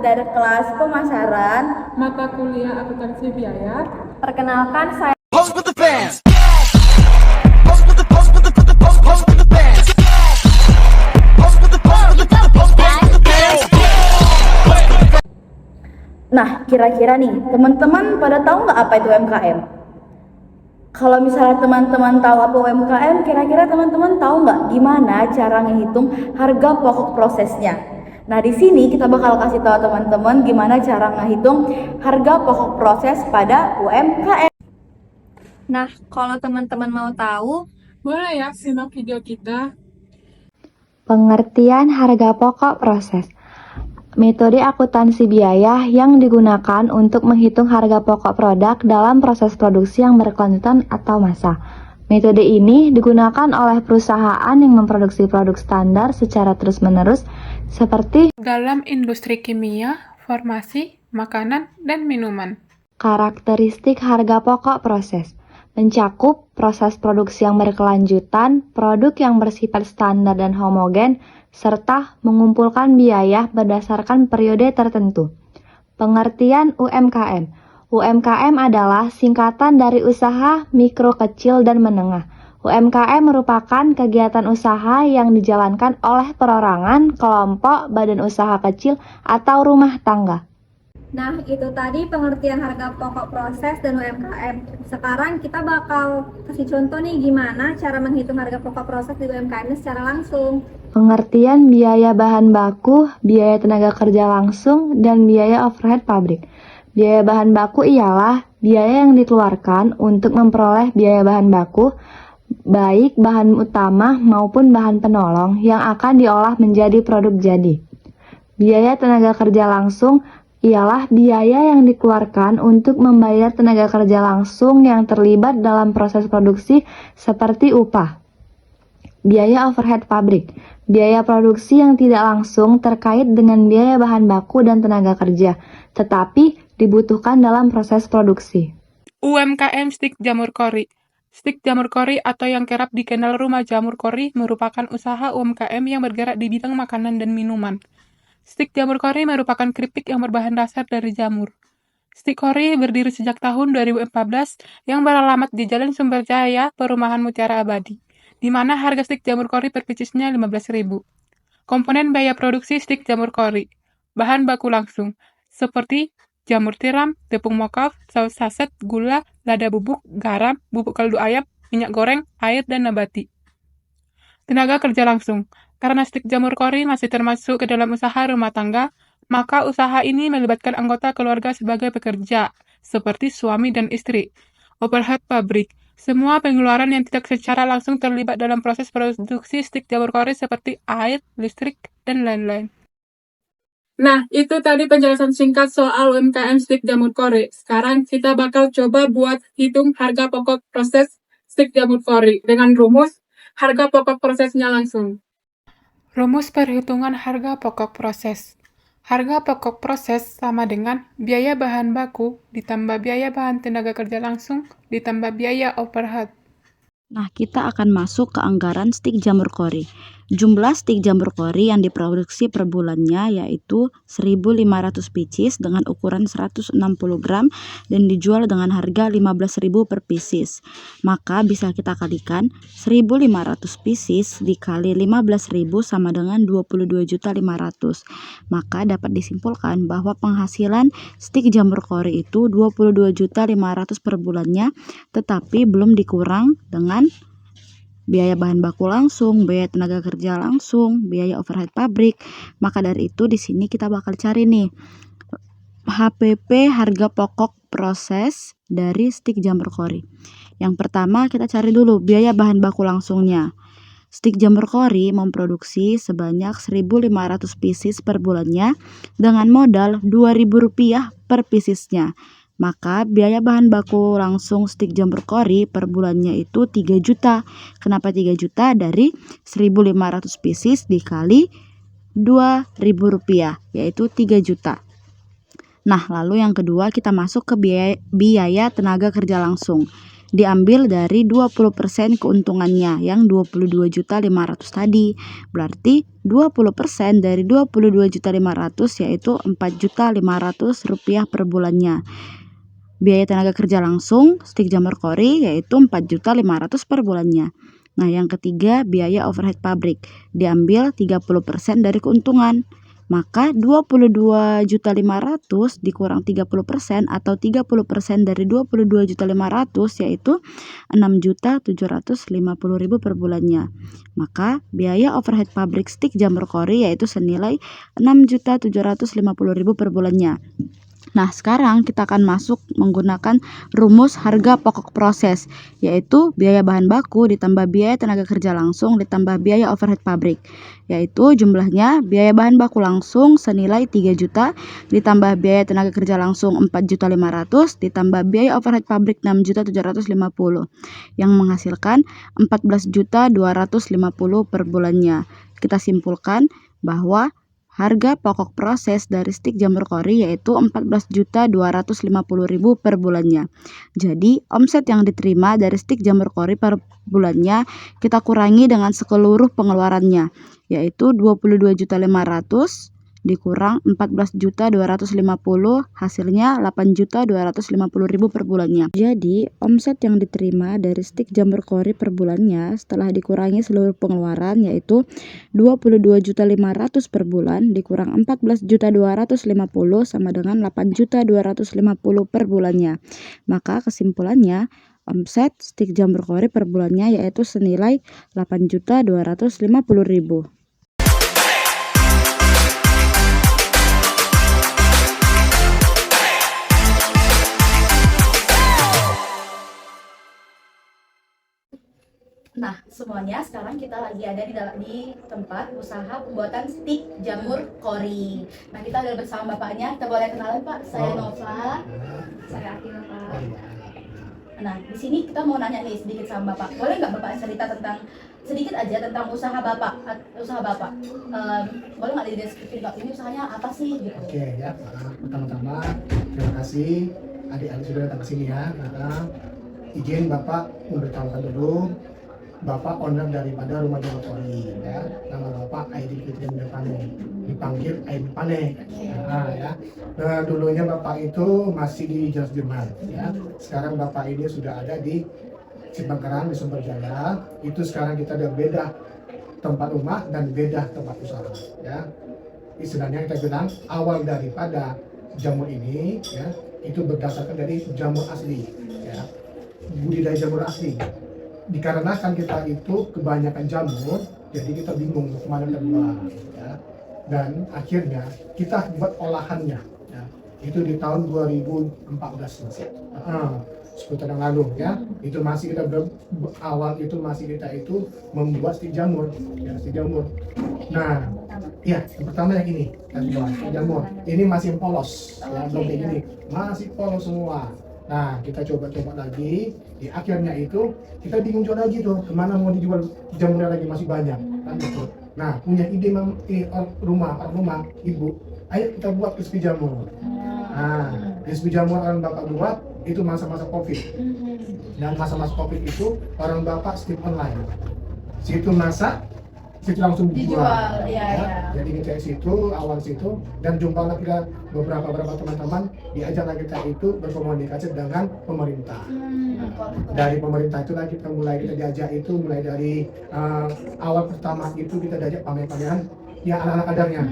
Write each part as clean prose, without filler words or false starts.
dari kelas pemasaran mata kuliah akuntansi biaya. Perkenalkan, saya Pose with the fans. Pose with the pose with the pose with the pose pose with the fans. Pose with the pose with the pose pose pose with the fans. Nah, kira-kira nih, teman-teman pada tahu nggak apa itu UMKM? Kalau misalnya teman-teman tahu apa UMKM, kira-kira teman-teman tahu nggak gimana cara ngehitung harga pokok prosesnya? Nah, di sini kita bakal kasih tahu teman-teman gimana cara ngehitung harga pokok proses pada UMKM. Nah, kalau teman-teman mau tahu, Boleh ya simak video kita. Pengertian harga pokok proses. Metode akuntansi biaya yang digunakan untuk menghitung harga pokok produk dalam proses produksi yang berkelanjutan atau massa. Metode ini digunakan oleh perusahaan yang memproduksi produk standar secara terus-menerus seperti Dalam industri kimia, farmasi, makanan, dan minuman. karakteristik harga pokok proses. Mencakup proses produksi yang berkelanjutan, produk yang bersifat standar dan homogen, serta mengumpulkan biaya berdasarkan periode tertentu. Pengertian UMKM. UMKM adalah singkatan dari usaha mikro, kecil, dan menengah. UMKM merupakan kegiatan usaha yang dijalankan oleh perorangan, kelompok, badan usaha kecil, atau rumah tangga. nah itu tadi pengertian harga pokok proses dan UMKM. Sekarang kita bakal kasih contoh nih gimana cara menghitung harga pokok proses di UMKM ini secara langsung. Pengertian biaya bahan baku, biaya tenaga kerja langsung, dan biaya overhead pabrik. Biaya bahan baku ialah biaya yang dikeluarkan untuk memperoleh biaya bahan baku, baik bahan utama maupun bahan penolong yang akan diolah menjadi produk jadi. Biaya tenaga kerja langsung ialah biaya yang dikeluarkan untuk membayar tenaga kerja langsung yang terlibat dalam proses produksi seperti upah. Biaya overhead pabrik, biaya produksi yang tidak langsung terkait dengan biaya bahan baku dan tenaga kerja, tetapi dibutuhkan dalam proses produksi. UMKM Stik Jamur Kori. Stik Jamur Kori atau yang kerap dikenal Rumah Jamur Kori merupakan usaha UMKM yang bergerak di bidang makanan dan minuman. Stik Jamur Kori merupakan keripik yang berbahan dasar dari jamur. Stik Kori berdiri sejak tahun 2014 yang beralamat di Jalan Sumberjaya, Perumahan Mutiara Abadi, di mana harga stik jamur kori per piecesnya 15.000. Komponen biaya produksi stik jamur kori. Bahan baku langsung, seperti jamur tiram, tepung mokav, saus saset, gula, lada bubuk, garam, bubuk kaldu ayam, minyak goreng, air, dan nabati. Tenaga kerja langsung. Karena stik jamur kori masih termasuk ke dalam usaha rumah tangga, maka usaha ini melibatkan anggota keluarga sebagai pekerja, seperti suami dan istri. Overhead pabrik. Semua pengeluaran yang tidak secara langsung terlibat dalam proses produksi stik jamur kori seperti air, listrik, dan lain-lain. Nah, itu tadi penjelasan singkat soal UMKM stik jamur kori. Sekarang kita bakal coba buat hitung harga pokok proses stik jamur kori dengan rumus harga pokok prosesnya langsung. Rumus perhitungan harga pokok proses. Harga pokok proses sama dengan biaya bahan baku ditambah biaya bahan tenaga kerja langsung ditambah biaya overhead. Nah, kita akan masuk ke anggaran stik jamur kori. Jumlah stik jamur kori yang diproduksi per bulannya yaitu 1.500 pieces dengan ukuran 160 gram dan dijual dengan harga 15.000 per pieces. Maka bisa kita kalikan 1.500 pieces dikali 15.000 sama dengan 22.500.000. Maka dapat disimpulkan bahwa penghasilan stik jamur kori itu 22.500.000 per bulannya, tetapi belum dikurang dengan biaya bahan baku langsung, biaya tenaga kerja langsung, biaya overhead pabrik. Maka dari itu di sini kita bakal cari nih HPP harga pokok proses dari stik jamur kori. Yang pertama kita cari dulu biaya bahan baku langsungnya. Stik jamur kori memproduksi sebanyak 1.500 pieces per bulannya dengan modal Rp2.000 per piecesnya. Maka biaya bahan baku langsung stik jamur kori per bulannya itu 3 juta. Kenapa 3 juta? Dari 1.500 pieces dikali Rp2.000 yaitu 3 juta. Nah, lalu yang kedua kita masuk ke biaya tenaga kerja langsung. diambil dari 20% keuntungannya yang 22.500 tadi. Berarti 20% dari 22.500 yaitu 4.500 rupiah per bulannya. Biaya tenaga kerja langsung stik jamur kori yaitu 4.500 per bulannya. Nah, yang ketiga biaya overhead pabrik diambil 30% dari keuntungan. Maka 22.500 dikurang 30% atau 30% dari 22.500 yaitu 6.750.000 per bulannya. Maka biaya overhead pabrik stik jamur kori yaitu senilai 6.750.000 per bulannya. Nah, sekarang kita akan masuk menggunakan rumus harga pokok proses, yaitu biaya bahan baku ditambah biaya tenaga kerja langsung ditambah biaya overhead pabrik, yaitu jumlahnya biaya bahan baku langsung senilai 3 juta ditambah biaya tenaga kerja langsung 4.500 ditambah biaya overhead pabrik 6.750 yang menghasilkan 14.250 per bulannya. Kita simpulkan bahwa harga pokok proses dari stik jamur kori yaitu 14.250.000 per bulannya. Jadi, omset yang diterima dari stik jamur kori per bulannya kita kurangi dengan seluruh pengeluarannya, yaitu 22.500.000 dikurang 14.250 hasilnya 8.250.000 per bulannya. Jadi, omset yang diterima dari stik jamur kori per bulannya setelah dikurangi seluruh pengeluaran yaitu 22.500 per bulan dikurang 14.250 sama dengan 8.250 per bulannya. Maka kesimpulannya omset stik jamur kori per bulannya yaitu senilai 8.250.000. Nah, semuanya sekarang kita lagi ada di tempat usaha pembuatan stik jamur kori. Nah, kita ada bersama bapaknya. Kita boleh kenalan, Pak. Saya Nova. Saya Akila, Pak. Nah, di sini kita mau nanya nih sedikit sama Bapak. Boleh nggak Bapak cerita tentang sedikit aja tentang usaha Bapak? Boleh nggak dideskripsi Pak? Ini usahanya apa sih? Gitu. Oke ya, pertama-tama terima kasih adik-adik sudah datang ke sini ya. Izin Bapak memberitahukan dulu, Bapak owner daripada Rumah Jamur Kori ya. Nama Bapak Aidil Fitri Pane, dipanggil Aidil Pane. Ya. Nah, dulunya Bapak itu masih di Jas Jerman ya. Sekarang Bapak ini sudah ada di Cibangkaran di Sumberjaya. Itu sekarang kita udah beda tempat rumah dan beda tempat usaha ya. Istilahnya kita bilang awal daripada jamur ini ya, itu berdasarkan dari jamur asli ya. Budidaya jamur asli. Dikarenakan kita itu kebanyakan jamur, jadi kita bingung mau kemana dan ya. Dan akhirnya kita buat olahannya ya. Itu di tahun 2014 masih 10 tahun yang lalu ya. Itu masih kita awal itu masih kita itu membuat stik jamur ya, stik jamur. Nah, ya yang pertama yang ini kan stik jamur. Ini masih polos ya, belum kayak gini, masih polos semua. Nah, kita coba-coba lagi, di akhirnya itu kita bingung jual lagi tuh, kemana mau dijual jamurnya lagi masih banyak, kan gitu. Nah, punya ide rumah ibu, ayo kita buat crispy jamur. Nah, crispy jamur orang Bapak buat itu masa-masa Covid. Dan masa-masa Covid itu orang Bapak skip online. Situ masak, situ langsung dijual. Ya. Jadi kita situ awal situ dan jumpalah kita beberapa teman-teman diajaklah kita itu berkomunikasi dengan pemerintah. Dari pemerintah itulah kita diajak itu mulai dari awal pertama itu kita diajak pameran ya anak-anak kadarnya.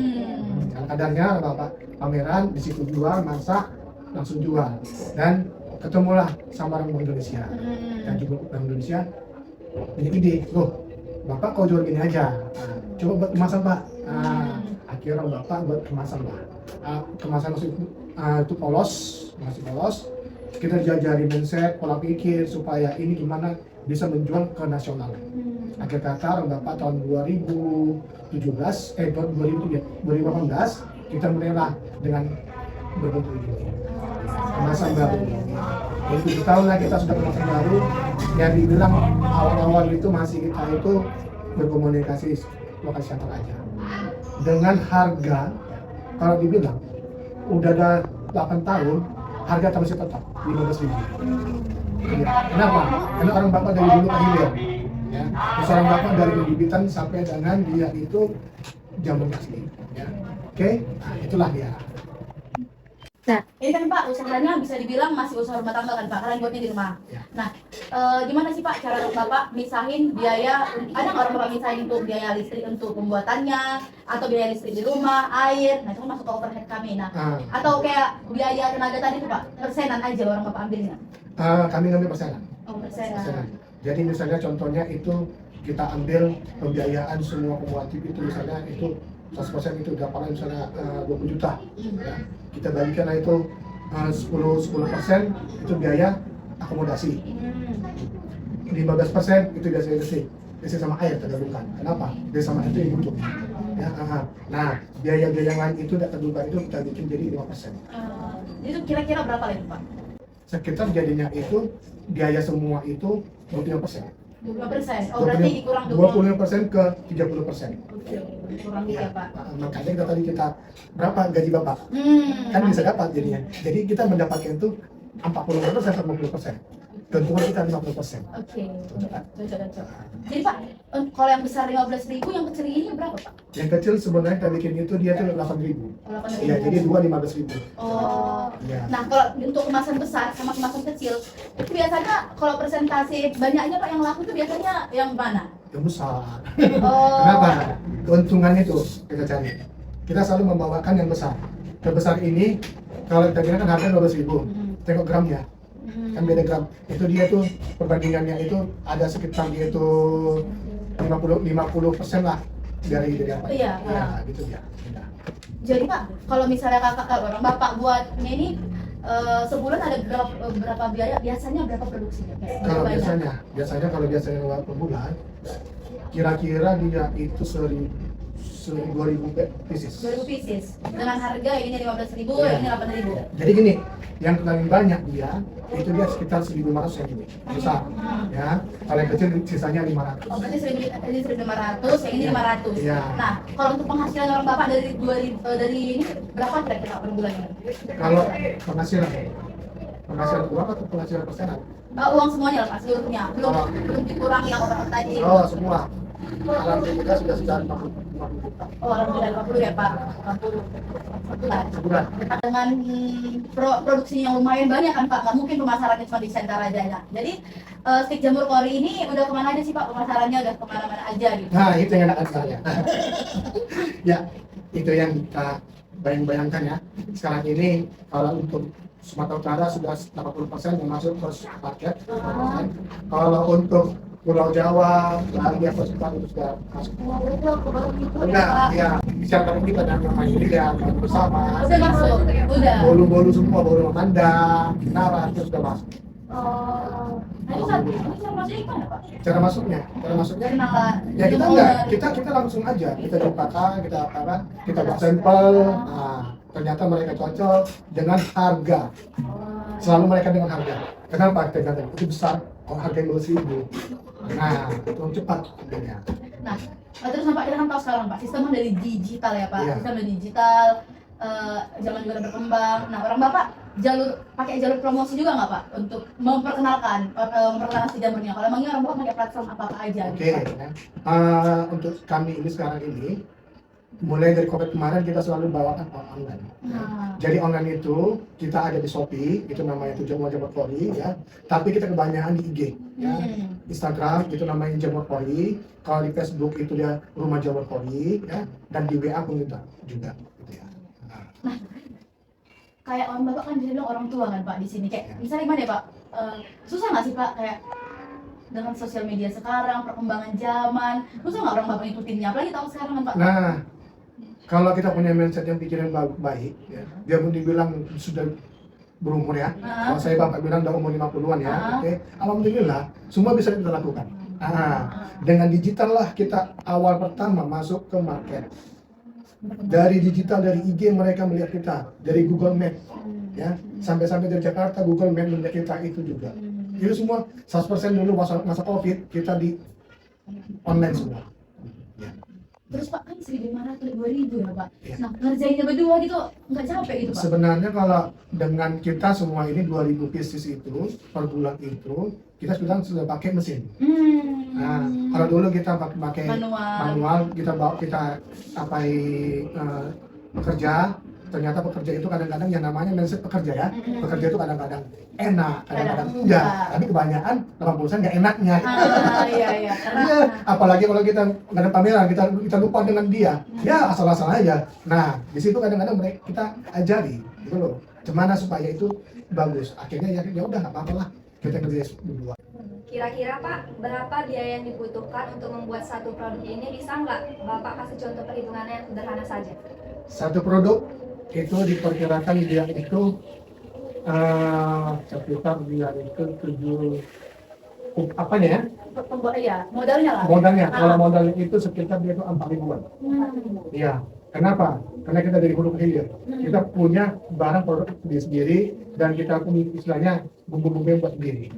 Anak kadarnya Bapak pameran di situ jual, masak, langsung jual. Dan ketemulah sama orang Indonesia. Dan juga orang Indonesia punya ide, loh Bapak kau jual gini aja, coba buat kemasan Pak. Akhirnya Bapak buat kemasan Pak. Kemasan itu polos, masih polos. Kita jajari mindset, pola pikir supaya ini gimana bisa menjual ke nasional. Akhir kata Bapak tahun 2018 kita mulailah dengan berbentuk ini. Kemasan baru. Jadi 7 tahun lah kita sudah kemasan baru. Yang dibilang awal-awal itu masih kita itu berkomunikasi lokasi antar aja. Dengan harga, kalau dibilang udah ada 8 tahun, harga masih tetap. 15.000. Ya. Kenapa? Karena orang bapak dari dulu ke hilir. Ya. Terus orang bapak dari pembibitan sampai dengan dia itu jamur asli. Ya. Oke, nah, itulah dia. Ini kan Pak, usahanya bisa dibilang masih usaha rumah tangga kan Pak, kalian buatnya di rumah. Ya. Nah, gimana sih Pak cara Bapak misahin biaya, ada nggak orang Bapak misahin untuk biaya listrik untuk pembuatannya, atau biaya listrik di rumah, air, nah itu kan masuk ke overhead kami. Nah, atau kayak biaya tenaga tadi tuh Pak, persenan aja orang Bapak ambilnya? Kami ngambil persenan. Oh, persenan. Persenan. Jadi misalnya contohnya itu kita ambil pembiayaan semua pembuat TV itu misalnya itu 100% itu dapatnya misalnya 20 juta. Ya. Kita bagikan itu 10% itu biaya akomodasi. 15% itu biasa listrik. Listrik sama air tergabungkan. Kenapa? Biasa sama air itu yang butuh. Ya, nah, biaya-biaya yang lain itu tidak tergabungkan itu kita bikin jadi 5%. Itu kira-kira berapa lagi Pak? Sekitar jadinya itu biaya semua itu 25%. 25%. Oh, berarti dikurang 25% ke 30%. Oke, kurang ya Pak. Makanya kita tadi kita berapa gaji bapak kan bisa dapat jadinya. Jadi kita mendapatkan itu 40% atau 50%. Keuntungan kita 50%. Oke, cocok. Jadi Pak, kalau yang besar 15.000, yang kecil ini berapa Pak? Yang kecil sebenarnya kita bikin itu dia tuh 8.000. 8.000. Iya, jadi 15.000. Oh, Iya. nah kalau untuk kemasan besar sama kemasan kecil, itu biasanya kalau presentasi banyaknya Pak yang laku itu biasanya yang mana? Yang besar. Oh. Kenapa? Keuntungannya itu kita cari. Kita selalu membawakan yang besar. Terbesar ini kalau kita kira kan harga 12.000. Tengok gramnya. Kan beda gram. Itu dia tuh perbandingannya itu ada sekitar dia itu 50% lah dari apa? Iya. Ya, gitu dia. Beda. Jadi Pak, kalau misalnya orang Bapak buatnya ini sebulan ada berapa biaya? Biasanya berapa produksinya? Kalau biasanya kalau biasanya per bulan kira-kira dia itu 2.000 pieces. 2.000 pieces dengan harga ini 15.000, Iya. ini 8.000. Jadi gini, yang paling banyak dia itu dia sekitar 1.500 yang ini besar, ya. Kalau yang kecil sisanya 500. Oh, berarti 1.500, yang ini 500. Iya. Nah, kalau untuk penghasilan orang Bapak dari ini berapa kira-kira per bulan ini? Kalau penghasilan berapa atau penghasilan persenan? Uang semuanya lah Pak, seluruhnya. Belum dikurangi yang orang tadi. Oh, semua. Alhamdulillah sudah 50 juta. Oh, alhamdulillah 50 ya Pak. 50 sebulan. Sebulan. Dengan produksi yang lumayan banyak kan Pak, nggak mungkin pemasarannya cuma di Sentra aja ya. Jadi stik jamur kori ini udah kemana aja sih Pak, pemasarannya udah kemana-mana aja gitu. Nah, itu yang enak sekali. Ya, itu yang kita bayangkan ya. Sekarang ini kalau untuk Sumatera Utara sudah 80% yang masuk ke market. Kalau untuk Pulau Jawa, Bali, apa itu sudah masuk. Enggak, ya bicarakan kita dan nama ini ya bersama. Udah masuk, udah. Bolu-bolu semua, bolu Manda, Nara itu sudah masuk. Oh, nah itu cara masuknya gimana Pak? Cara masuknya Kenalan. ya kita enggak, kita langsung aja, kita jumpa, kita apa, kita buat sampel. Nah, ternyata mereka cocok dengan harga. Selalu mereka dengan harga. Kenapa kita katakan itu besar? Kalau harga 12.000. Nah, itu cepat harganya. Nah, terus Pak, kita kan tahu sekarang Pak, sistemnya dari digital ya Pak, Iya. sistem dari digital, zaman juga berkembang. Nah, orang Bapak pakai jalur promosi juga nggak Pak untuk memperkenalkan si jamurnya? Kalau emangnya orang Bapak pakai platform apa aja? Oke, ya. Untuk kami ini sekarang ini, mulai dari COVID kemarin kita selalu bawakan online. Nah. Jadi online itu kita ada di Shopee, itu namanya itu Jamur Kori ya. Tapi kita kebanyakan di IG ya. Instagram itu namanya Jamur Kori. Kalau di Facebook itu dia Rumah Jamur Kori ya. Dan di WA pun kita juga gitu ya. Nah, kayak orang Bapak kan bisa bilang orang tua kan Pak di sini. Kayak misalnya gimana ya Pak? Susah nggak sih Pak kayak dengan sosial media sekarang, perkembangan zaman, susah nggak orang Bapak ngikutinnya? Apalagi tahu sekarang kan Pak. Nah, kalau kita punya mindset yang pikiran baik, ya, dia pun dibilang sudah berumur ya. Kalau saya bapak bilang udah umur 50-an ya. Oke, alhamdulillah semua bisa kita lakukan. Dengan digital lah kita awal pertama masuk ke market. Dari digital, dari IG mereka melihat kita, dari Google Map, ya, sampai dari Jakarta Google Map melihat kita itu juga. Itu semua 100% dulu masa COVID kita di online semua. Ya. Terus Pak kan 1.500 2.000 ya Pak. Iya. Nah ngerjainnya berdua gitu nggak capek gitu Pak? Sebenarnya kalau dengan kita semua ini 2.000 pieces itu per bulan itu kita sudah pakai mesin. Nah, kalau dulu kita pakai manual, kita pekerja, ternyata pekerja itu kadang-kadang yang namanya mindset pekerja ya. Pekerja itu kadang-kadang enak, kadang-kadang enggak. Tapi kebanyakan 80% enggak enaknya. Iya. Iya, apalagi kalau kita nggak ada pameran, kita lupa dengan dia, ya asal-asal aja. Nah, di situ kadang-kadang kita ajari, gitu loh, gimana supaya itu bagus. Akhirnya ya udah nggak apa-apa lah, kita kerja berdua. Kira-kira Pak, berapa biaya yang dibutuhkan untuk membuat satu produk ini? Bisa nggak Bapak kasih contoh perhitungannya yang sederhana saja? Satu produk itu diperkirakan dia itu sekitar dia itu 7 apanya ya? Iya, modalnya lah. Modalnya, kalau modalnya itu sekitar dia itu 4.000-an. Iya. Kenapa? Karena kita dari hulu ke hilir. Kita punya barang produk sendiri dan kita punya istilahnya bumbu-bumbu yang buat sendiri.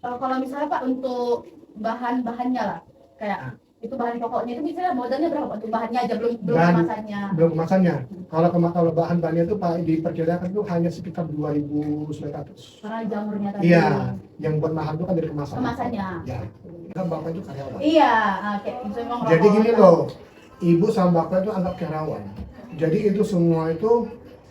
Kalau misalnya Pak untuk bahan-bahannya lah, kayak itu bahan pokoknya itu misalnya modalnya berapa untuk bahannya aja belum kemasannya. Belum kemasannya. Kalau bahan-bahannya itu Pak diperkirakan itu hanya sekitar 2.900. Karena jamurnya tadi. Iya, yang buat mahal itu kan dari kemasannya. Kemasannya. Ya. Kan Bapak itu karyawan. Iya, kayak itu emang Jadi rokok. gini loh, Ibu sama Bapak itu anggap karyawan. Jadi itu semua itu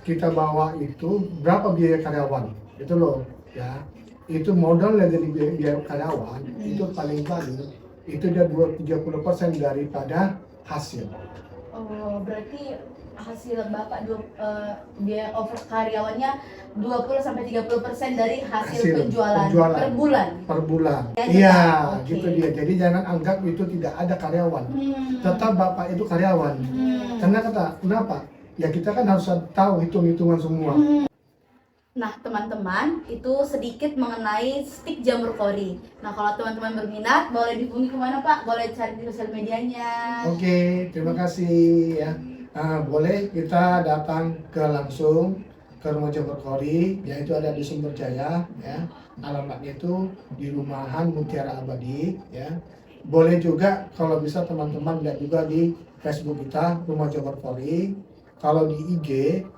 kita bawa itu berapa biaya karyawan, itu loh, ya. Itu modalnya dari biaya karyawan itu paling itu dia 30% daripada hasil. Oh, berarti hasil Bapak biaya over karyawannya 20-30% dari hasil penjualan per bulan. Per bulan. Ya, Iya, oke. gitu dia. Jadi jangan anggap itu tidak ada karyawan. Tetap Bapak itu karyawan. Kenapa? Ya kita kan harus tahu hitung-hitungan semua. Nah, teman-teman, itu sedikit mengenai stik jamur kori. Nah, kalau teman-teman berminat, boleh dihubungi kemana Pak? Boleh cari di sosial medianya. Oke, terima kasih ya. Boleh kita datang langsung ke rumah jamur kori, yaitu ada di Sumber Jaya, ya. Alamatnya itu di Rumahan Mutiara Abadi, ya. Boleh juga kalau bisa teman-teman lihat juga di Facebook kita Rumah Jamur Kori. Kalau di IG,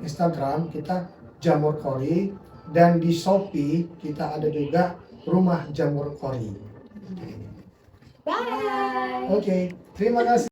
Instagram kita Jamur Kori, dan di Shopee kita ada juga Rumah Jamur Kori. Bye. Oke, terima kasih.